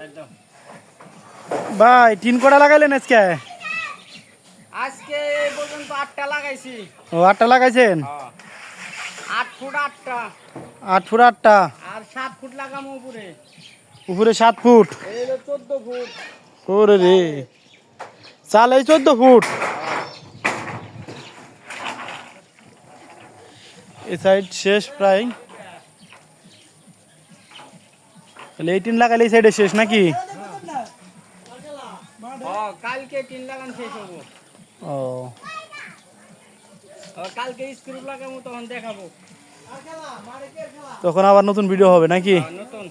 একদম ভাই টিন কটা লাগাইলেন আজকে? আজকে এই পর্যন্ত 8টা লাগাইছি। ও 8টা লাগাইছেন? 8 ফুট 8টা 8 ফুট 8টা আর 7 ফুট লাগামো উপরে। উপরে 7 ফুট। এই হলো 14 ফুট। ওরে রে, চাল এই 14 ফুট। এই সাইড শেষ প্রায়, তাহলে এই টিন লাগালে এই সাইডে শেষ নাকি? কালকে টিন লাগান শেষ হবো। ও কালকে স্ক্রু লাগাবো, তখন দেখাবো। তখন আবার নতুন ভিডিও হবে নাকি? নতুন